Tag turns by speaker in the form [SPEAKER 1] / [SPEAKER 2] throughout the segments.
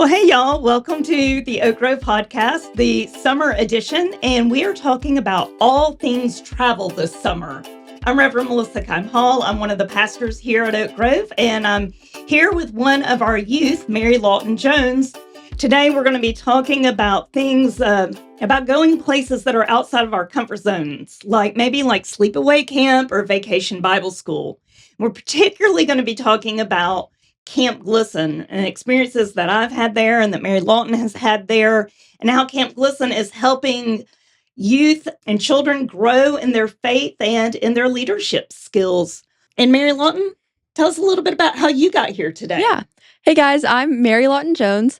[SPEAKER 1] Well, hey, y'all. Welcome to the Oak Grove podcast, the summer edition, and we are talking about all things travel this summer. I'm Reverend Melissa Kime-Hall. I'm one of the pastors here at Oak Grove, and I'm here with one of our youth, Mary Lawton Jones. Today, we're going to be talking about things, about going places that are outside of our comfort zones, like sleepaway camp or vacation Bible school. We're particularly going to be talking about Camp Glisson and experiences that I've had there and that Mary Lawton has had there, and how Camp Glisson is helping youth and children grow in their faith and in their leadership skills. And Mary Lawton, tell us a little bit about how you got here today.
[SPEAKER 2] Yeah. Hey guys, I'm Mary Lawton Jones.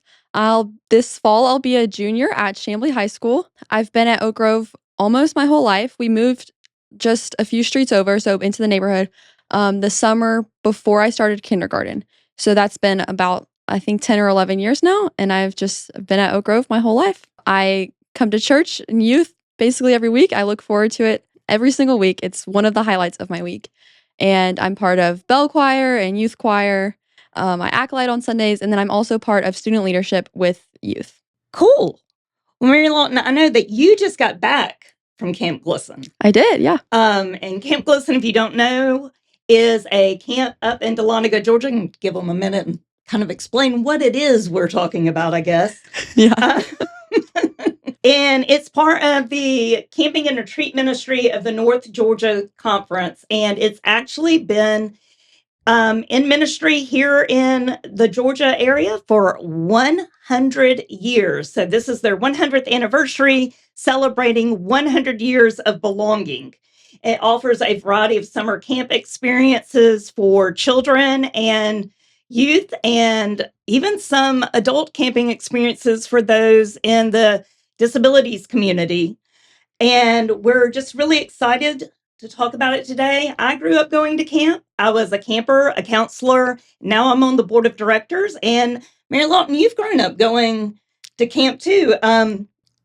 [SPEAKER 2] This fall I'll be a junior at Chamblee High School. I've been at Oak Grove almost my whole life. We moved just a few streets over, so into the neighborhood, the summer before I started kindergarten. So that's been about, I think, 10 or 11 years now, and I've just been at Oak Grove my whole life. I come to church and youth basically every week. I look forward to it every single week. It's one of the highlights of my week. And I'm part of bell choir and youth choir. I acolyte on Sundays, and then I'm also part of student leadership with youth.
[SPEAKER 1] Cool. Well, Mary Lawton, I know that you just got back from Camp Glisson.
[SPEAKER 2] I did, yeah.
[SPEAKER 1] And Camp Glisson, if you don't know, is a camp up in Dahlonega, Georgia. And give them a minute and kind of explain what it is we're talking about, I guess.
[SPEAKER 2] Yeah.
[SPEAKER 1] And it's part of the Camping and Retreat Ministry of the North Georgia Conference. And it's actually been in ministry here in the Georgia area for 100 years. So this is their 100th anniversary, celebrating 100 years of belonging. It offers a variety of summer camp experiences for children and youth, and even some adult camping experiences for those in the disabilities community. And we're just really excited to talk about it today. I grew up going to camp. I was a camper, a counselor. Now I'm on the board of directors. And Mary Lawton, you've grown up going to camp too.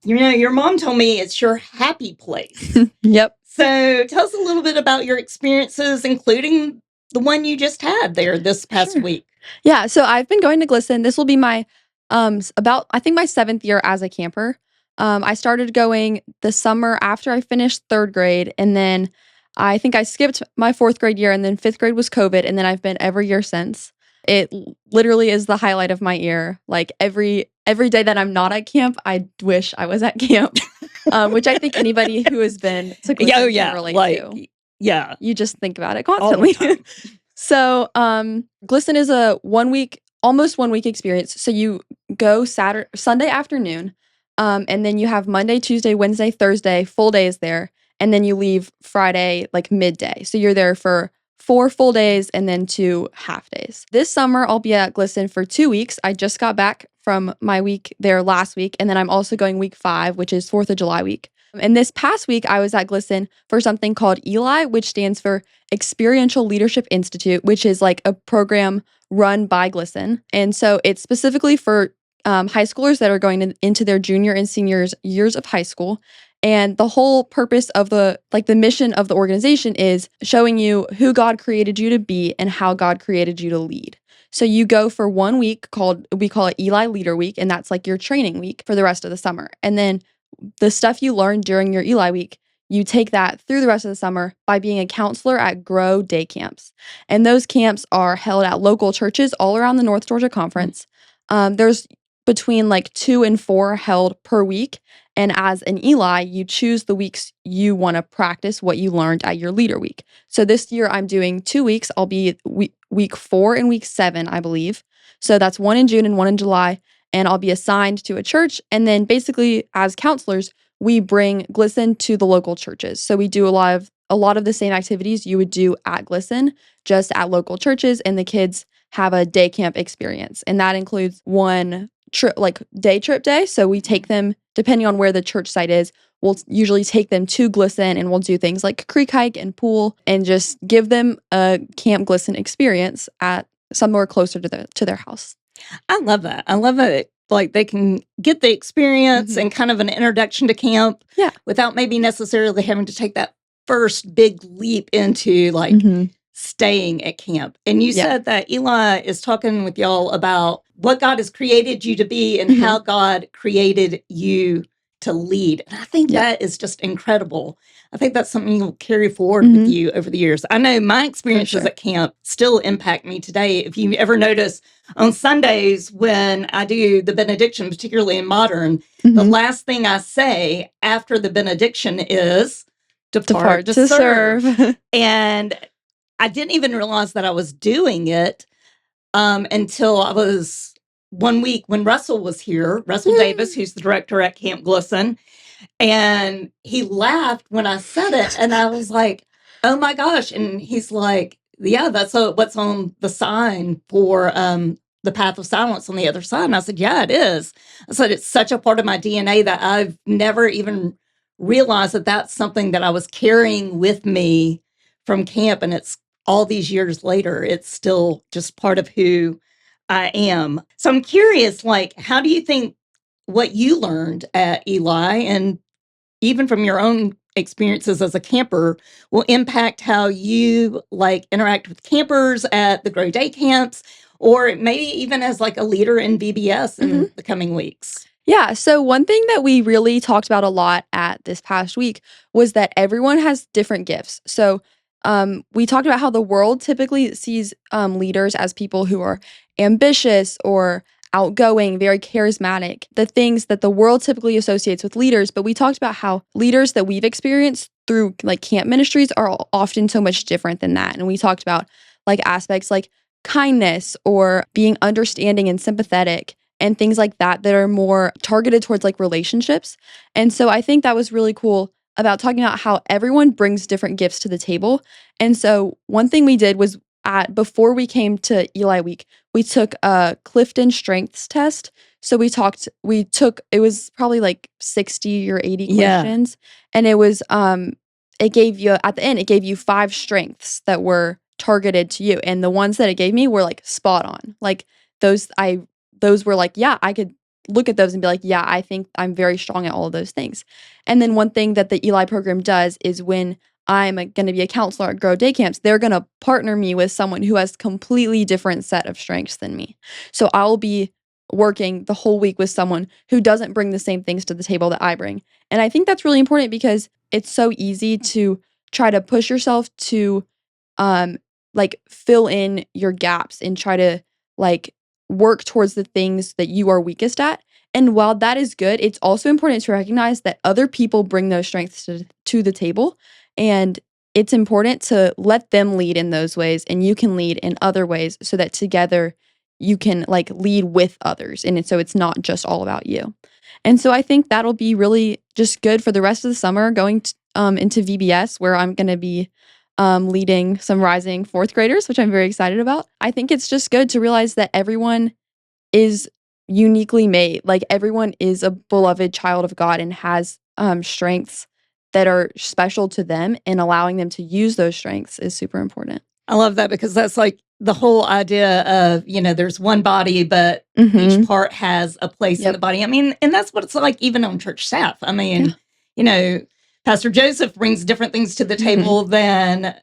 [SPEAKER 1] Your mom told me it's your happy place.
[SPEAKER 2] Yep.
[SPEAKER 1] So tell us a little bit about your experiences, including the one you just had there this past week.
[SPEAKER 2] Yeah, so I've been going to Glisson. This will be my my 7th year as a camper. I started going the summer after I finished 3rd grade, and then I think I skipped my 4th grade year, and then 5th grade was COVID, and then I've been every year since. It literally is the highlight of my year. Like every day that I'm not at camp, I wish I was at camp, which I think anybody who has been to Glisson can relate to.
[SPEAKER 1] Yeah.
[SPEAKER 2] You just think about it constantly. So Glisson is a almost 1 week experience. So you go Sunday afternoon, and then you have Monday, Tuesday, Wednesday, Thursday, full days there. And then you leave Friday, midday. So you're there for 4 full days and then 2 half days. This summer, I'll be at Glisson for 2 weeks. I just got back from my week there last week. And then I'm also going week 5, which is 4th of July week. And this past week, I was at Glisson for something called ELI, which stands for Experiential Leadership Institute, which is like a program run by Glisson. And so it's specifically for high schoolers that are going into their junior and senior years of high school. And the whole purpose of the mission of the organization is showing you who God created you to be and how God created you to lead. So you go for 1 week we call it ELI Leader Week, and that's like your training week for the rest of the summer. And then the stuff you learn during your ELI week, you take that through the rest of the summer by being a counselor at Grow Day Camps. And those camps are held at local churches all around the North Georgia Conference. There's between 2 and 4 held per week. And as an Eli, you choose the weeks you want to practice what you learned at your leader week. So this year I'm doing 2 weeks. I'll be week 4 and week 7, I believe. So that's 1 in June and 1 in July. And I'll be assigned to a church. And then basically as counselors, we bring Glisson to the local churches. So we do a lot of the same activities you would do at Glisson, just at local churches. And the kids have a day camp experience. And that includes one trip, day trip day. So we take them, depending on where the church site is, we'll usually take them to Glisson, and we'll do things like creek hike and pool and just give them a Camp Glisson experience at somewhere closer to their house.
[SPEAKER 1] I love that. I love it. They can get the experience and kind of an introduction to camp without maybe necessarily having to take that first big leap into staying at camp. And you said that Eli is talking with y'all about what God has created you to be and how God created you to lead. And I think that is just incredible. I think that's something you'll carry forward with you over the years. I know my experiences at camp still impact me today. If you ever notice on Sundays when I do the benediction, particularly in modern, the last thing I say after the benediction is depart to serve. And I didn't even realize that I was doing it until I was 1 week when Russell was here, Russell Davis, who's the director at Camp Glisson. And he laughed when I said it. And I was like, oh my gosh. And he's like, yeah, that's what's on the sign for the path of silence on the other side. And I said, yeah, it is. I said, it's such a part of my DNA that I've never even realized that that's something that I was carrying with me from camp. And it's all these years later, it's still just part of who I am. So I'm curious, like, how do you think what you learned at Eli and even from your own experiences as a camper will impact how you like interact with campers at the Grow Day camps, or maybe even as like a leader in VBS in the coming weeks?
[SPEAKER 2] Yeah. So one thing that we really talked about a lot at this past week was that everyone has different gifts. So we talked about how the world typically sees leaders as people who are ambitious or outgoing, very charismatic, the things that the world typically associates with leaders. But we talked about how leaders that we've experienced through like camp ministries are often so much different than that. And we talked about like aspects like kindness or being understanding and sympathetic and things like that that are more targeted towards like relationships. And so I think that was really cool about talking about how everyone brings different gifts to the table. And so one thing we did was before we came to Eli Week, we took a Clifton Strengths test. So it was probably like 60 or 80 questions. And it was, it gave you, at the end, it gave you 5 strengths that were targeted to you. And the ones that it gave me were like spot on. Like those were like, yeah, I could look at those and be like, yeah, I think I'm very strong at all of those things. And then one thing that the Eli program does is when I'm going to be a counselor at Grow Day camps, they're going to partner me with someone who has completely different set of strengths than me. So I'll be working the whole week with someone who doesn't bring the same things to the table that I bring. And I think that's really important because it's so easy to try to push yourself to like fill in your gaps and try to like work towards the things that you are weakest at. And while that is good, it's also important to recognize that other people bring those strengths to the table. And it's important to let them lead in those ways and you can lead in other ways so that together you can like lead with others. And so it's not just all about you. And so I think that'll be really just good for the rest of the summer going into VBS, where I'm going to be leading some rising 4th graders, which I'm very excited about. I think it's just good to realize that everyone is uniquely made. Like everyone is a beloved child of God and has strengths that are special to them, and allowing them to use those strengths is super important.
[SPEAKER 1] I love that because that's like the whole idea of, there's one body, but each part has a place in the body. I mean, and that's what it's like even on church staff. I mean, Pastor Joseph brings different things to the table than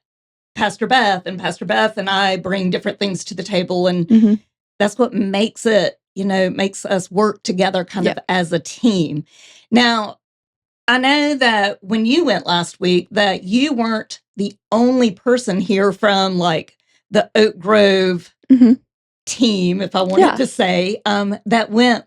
[SPEAKER 1] Pastor Beth, and Pastor Beth and I bring different things to the table. And that's what makes it, makes us work together kind of as a team. Now, I know that when you went last week that you weren't the only person here from like the Oak Grove team, if I wanted to say, that went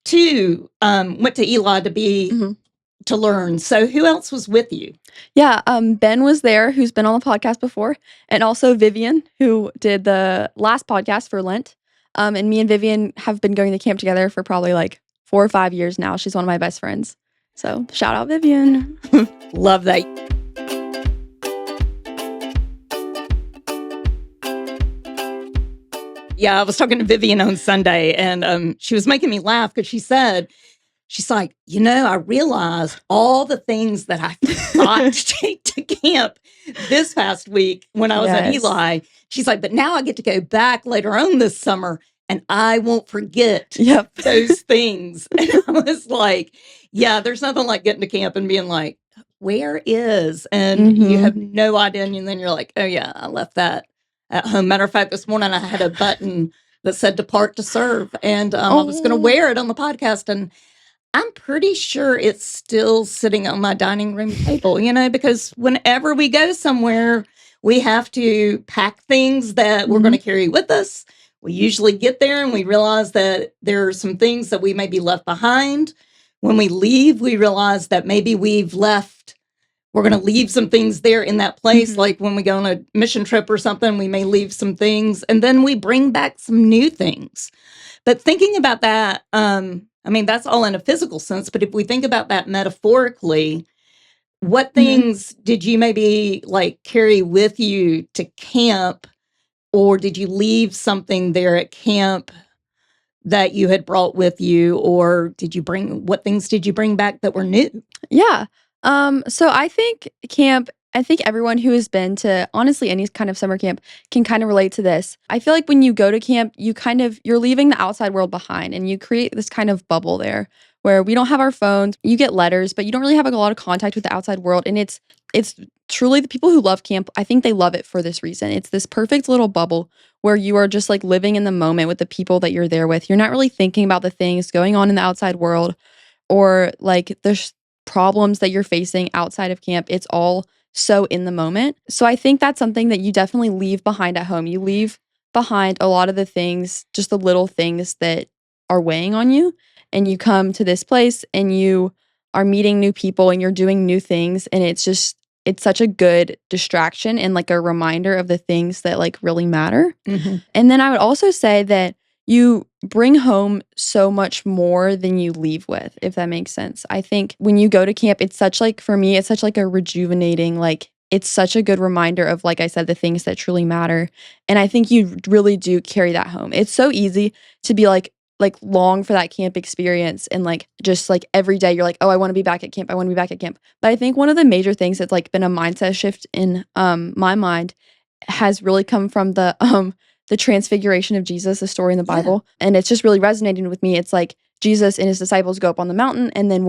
[SPEAKER 1] to Eli to be to learn. So who else was with you?
[SPEAKER 2] Yeah, Ben was there, who's been on the podcast before, and also Vivian, who did the last podcast for Lent. And me and Vivian have been going to camp together for probably like 4 or 5 years now. She's one of my best friends. So shout out Vivian.
[SPEAKER 1] Love that. Yeah, I was talking to Vivian on Sunday, and she was making me laugh because she's like, I realized all the things that I forgot to take to camp this past week when I was at Eli. She's like, but now I get to go back later on this summer and I won't forget those things. And I was like, yeah, there's nothing like getting to camp and being like, where is? And you have no idea. And then you're like, oh, yeah, I left that at home. Matter of fact, this morning I had a button that said depart to serve. And I was going to wear it on the podcast. And I'm pretty sure it's still sitting on my dining room table, because whenever we go somewhere, we have to pack things that we're going to carry with us. We usually get there and we realize that there are some things that we may be left behind. When we leave, we realize that maybe we're going to leave some things there in that place. Like when we go on a mission trip or something, we may leave some things and then we bring back some new things. But thinking about that, that's all in a physical sense. But if we think about that metaphorically, what things did you maybe like carry with you to camp, or did you leave something there at camp that you had brought with you, or what things did you bring back that were new?
[SPEAKER 2] Yeah. So I think everyone who has been to honestly any kind of summer camp can kind of relate to this. I feel like when you go to camp, you're leaving the outside world behind and you create this kind of bubble there where we don't have our phones. You get letters, but you don't really have a lot of contact with the outside world. And it's truly the people who love camp, I think they love it for this reason. It's this perfect little bubble where you are just like living in the moment with the people that you're there with. You're not really thinking about the things going on in the outside world or like the problems that you're facing outside of camp. It's all so in the moment. So I think that's something that you definitely leave behind at home. You leave behind a lot of the things, just the little things that are weighing on you. And you come to this place and you are meeting new people and you're doing new things. And it's such a good distraction and like a reminder of the things that like really matter. And then I would also say that you bring home so much more than you leave with, if that makes sense. I think when you go to camp, for me, it's such like a rejuvenating, like it's such a good reminder of, like I said, the things that truly matter. And I think you really do carry that home. It's so easy to be like long for that camp experience and like just like every day you're like, oh, I want to be back at camp. I want to be back at camp. But I think one of the major things that's like been a mindset shift in my mind has really come from the transfiguration of Jesus, the story in the Bible. And it's just really resonating with me. It's like Jesus and his disciples go up on the mountain and then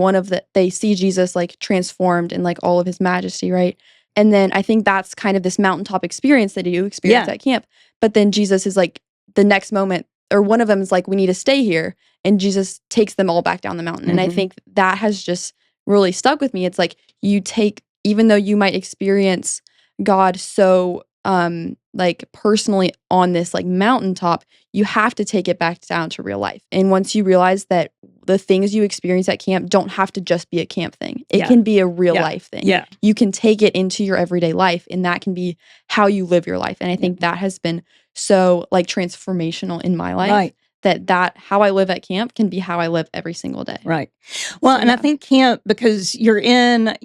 [SPEAKER 2] they see Jesus like transformed in like all of his majesty, right? And then I think that's kind of this mountaintop experience that you experience at camp. But then Jesus is like the next moment, or one of them is like, we need to stay here. And Jesus takes them all back down the mountain. And I think that has just really stuck with me. It's like even though you might experience God so like personally on this like mountaintop, you have to take it back down to real life. And once you realize that the things you experience at camp don't have to just be a camp thing. It can be a real life thing. Yeah. You can take it into your everyday life and that can be how you live your life. And I think that has been so like transformational in my life. Right. That how I live at camp can be how I live every single day. Right.
[SPEAKER 1] Well, and I think camp, because you're in,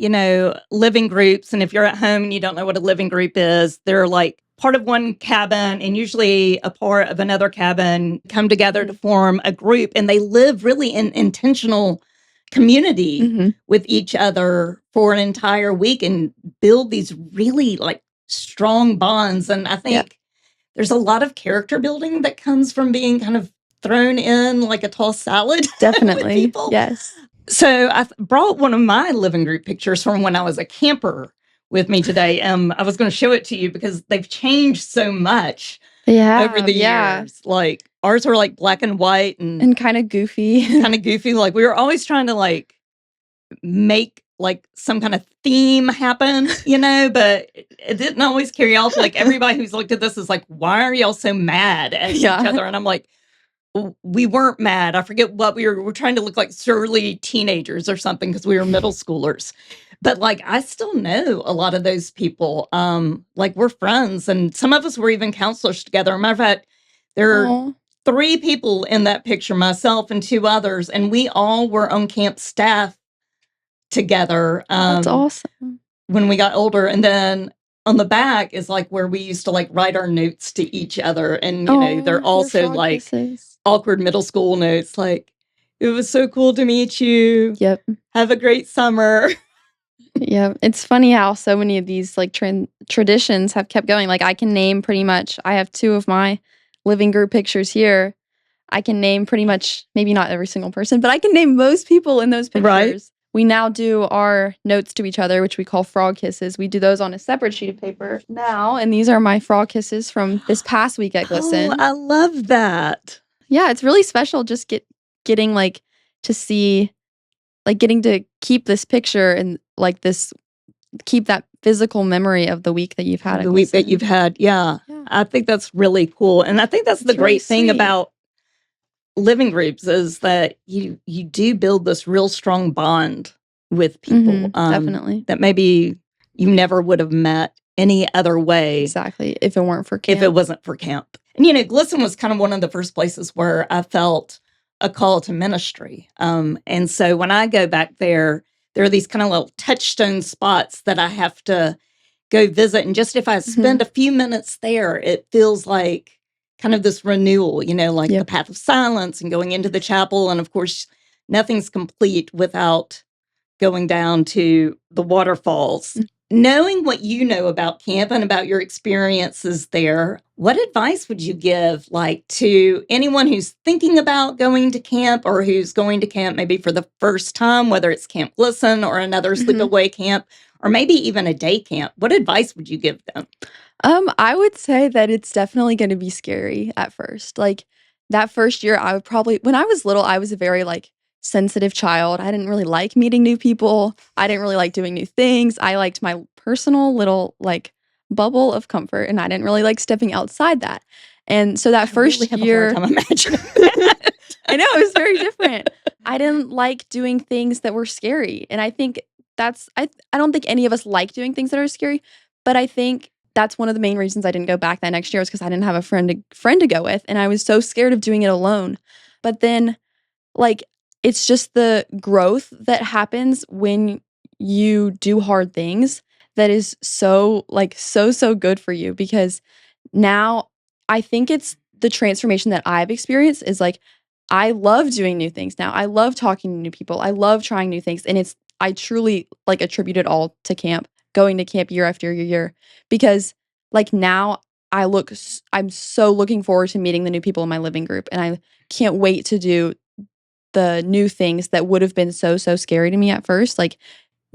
[SPEAKER 1] living groups, and if you're at home and you don't know what a living group is, they're like part of one cabin and usually a part of another cabin come together to form a group, and they live really in intentional community with each other for an entire week and build these really like strong bonds. And I think there's a lot of character building that comes from being kind of thrown in like a tossed salad.
[SPEAKER 2] Definitely.
[SPEAKER 1] With people.
[SPEAKER 2] Yes.
[SPEAKER 1] So I brought one of my living group pictures from when I was a camper with me today. I was going to show it to you because they've changed so much over the years. Like ours were like black and white and
[SPEAKER 2] kind of goofy.
[SPEAKER 1] Like we were always trying to like make like some kind of theme happen, but it didn't always carry off. Like everybody who's looked at this is like, why are y'all so mad at each other? And I'm like, we weren't mad. I forget what we were trying to look like surly teenagers or something because we were middle schoolers. But like, I still know a lot of those people. Like we're friends, and some of us were even counselors together. Matter of fact, there are 3 people in that picture, myself and 2 others, and we all were on camp staff together.
[SPEAKER 2] That's awesome.
[SPEAKER 1] When we got older, and then on the back is like where we used to like write our notes to each other, and they're also like awkward middle school notes, like it was so cool to meet you.
[SPEAKER 2] Yep.
[SPEAKER 1] Have a great summer.
[SPEAKER 2] Yeah, it's funny how so many of these like traditions have kept going. Like I can name pretty much. I have 2 of my living group pictures here. I can name pretty much, maybe not every single person, but I can name most people in those pictures.
[SPEAKER 1] Right.
[SPEAKER 2] we now do our notes to each other, which we call frog kisses. We do those on a separate sheet of paper now, and these are my frog kisses from this past week at Glisson.
[SPEAKER 1] Oh, I love that.
[SPEAKER 2] Yeah, it's really special just getting like to see, like getting to keep this picture and like keep that physical memory of the week that you've had.
[SPEAKER 1] The week that you've had, yeah. I think that's really cool. And I think that's the great thing about living groups is that you do build this real strong bond with people.
[SPEAKER 2] Definitely.
[SPEAKER 1] That maybe you never would have met any other way.
[SPEAKER 2] Exactly. If it weren't for camp.
[SPEAKER 1] If it wasn't for camp. And, Glisson was kind of one of the first places where I felt a call to ministry. And so when I go back there are these kind of little touchstone spots that I have to go visit. And just if I spend a few minutes there, it feels like kind of this renewal, like the path of silence and going into the chapel. And of course, nothing's complete without going down to the waterfalls. Knowing what you know about camp and about your experiences there, what advice would you give to anyone who's thinking about going to camp or who's going to camp maybe for the first time, whether it's Camp Glisson or another sleepaway camp or maybe even a day camp? What advice would you give them?
[SPEAKER 2] I would say that it's definitely going to be scary at first. Like that first year, I would probably, when I was little, I was a very sensitive child. I didn't really like meeting new people. I didn't really like doing new things. I liked my personal little bubble of comfort, and I didn't really like stepping outside that. And so that first year,
[SPEAKER 1] a hard time imagining that.
[SPEAKER 2] I know, it was very different. I didn't like doing things that were scary, and I think I don't think any of us like doing things that are scary, but I think that's one of the main reasons I didn't go back that next year was because I didn't have a friend to go with, and I was so scared of doing it alone. But then, it's just the growth that happens when you do hard things that is so good for you, because now I think it's the transformation that I've experienced is I love doing new things now. I love talking to new people. I love trying new things. And I truly attribute it all to camp, going to camp year after year, because now I'm so looking forward to meeting the new people in my living group. And I can't wait to do the new things that would have been so scary to me at first.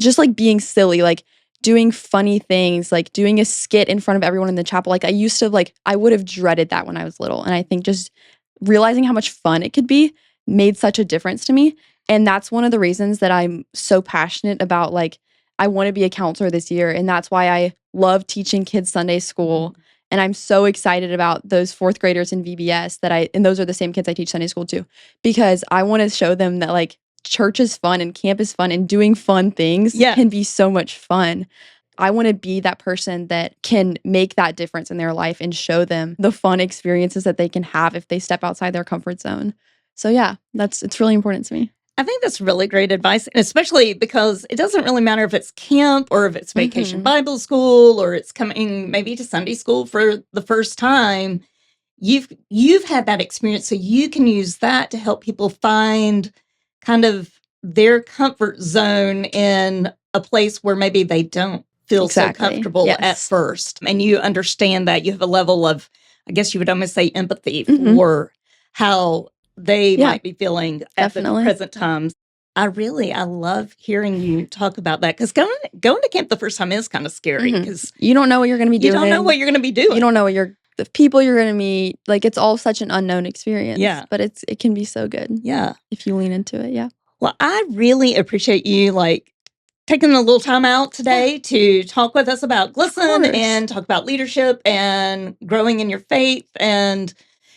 [SPEAKER 2] Just being silly, doing funny things, doing a skit in front of everyone in the chapel. I used to I would have dreaded that when I was little. And I think just realizing how much fun it could be made such a difference to me. And that's one of the reasons that I'm so passionate about I want to be a counselor this year. And that's why I love teaching kids Sunday school. And I'm so excited about those fourth graders in VBS and those are the same kids I teach Sunday school to, because I want to show them that church is fun and camp is fun and doing fun things can be so much fun. I want to be that person that can make that difference in their life and show them the fun experiences that they can have if they step outside their comfort zone. So yeah, it's really important to me.
[SPEAKER 1] I think that's really great advice, especially because it doesn't really matter if it's camp or if it's vacation Bible school or it's coming maybe to Sunday school for the first time. You've had that experience, so you can use that to help people find kind of their comfort zone in a place where maybe they don't feel so comfortable at first. And you understand that you have a level of, I guess you would almost say, empathy for how they might be feeling at the present times. I love hearing you talk about that, because going to camp the first time is kind of scary because
[SPEAKER 2] you don't know what you're going to be doing.
[SPEAKER 1] You don't know what you're going to be doing.
[SPEAKER 2] You don't know the people you're going to meet. It's all such an unknown experience. Yeah. But it can be so good.
[SPEAKER 1] Yeah.
[SPEAKER 2] If you lean into it. Yeah.
[SPEAKER 1] Well, I really appreciate you taking a little time out today to talk with us about Glisson and talk about leadership and growing in your faith and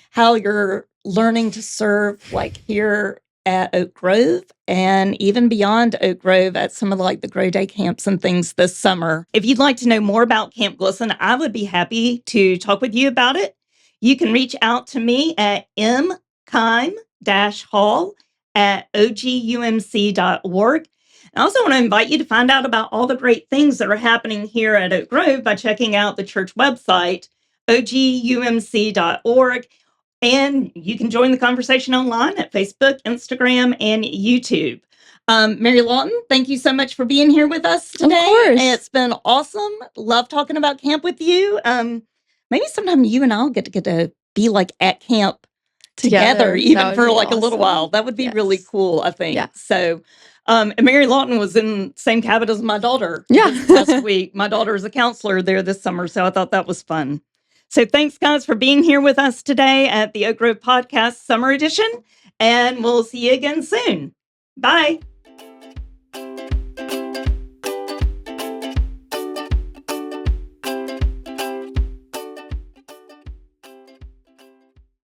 [SPEAKER 1] how you're learning to serve here at Oak Grove and even beyond Oak Grove at some of the Grow Day camps and things this summer. If you'd like to know more about Camp Glisson, I would be happy to talk with you about it. You can reach out to me at mkime-hall@ogumc.org. I also want to invite you to find out about all the great things that are happening here at Oak Grove by checking out the church website, ogumc.org. And you can join the conversation online at Facebook, Instagram, and YouTube. Mary Lawton, thank you so much for being here with us today.
[SPEAKER 2] Of course.
[SPEAKER 1] It's been awesome. Love talking about camp with you. Maybe sometime you and I'll get to be at camp together even
[SPEAKER 2] That
[SPEAKER 1] for
[SPEAKER 2] would be
[SPEAKER 1] like a little
[SPEAKER 2] awesome.
[SPEAKER 1] while. That would be really
[SPEAKER 2] Yes.
[SPEAKER 1] cool, I think.
[SPEAKER 2] Yeah.
[SPEAKER 1] So, and Mary Lawton was in same cabin as my daughter
[SPEAKER 2] Yeah.
[SPEAKER 1] this last week. My daughter is a counselor there this summer, so I thought that was fun. So thanks, guys, for being here with us today at the Oak Grove Podcast Summer Edition, and we'll see you again soon. Bye.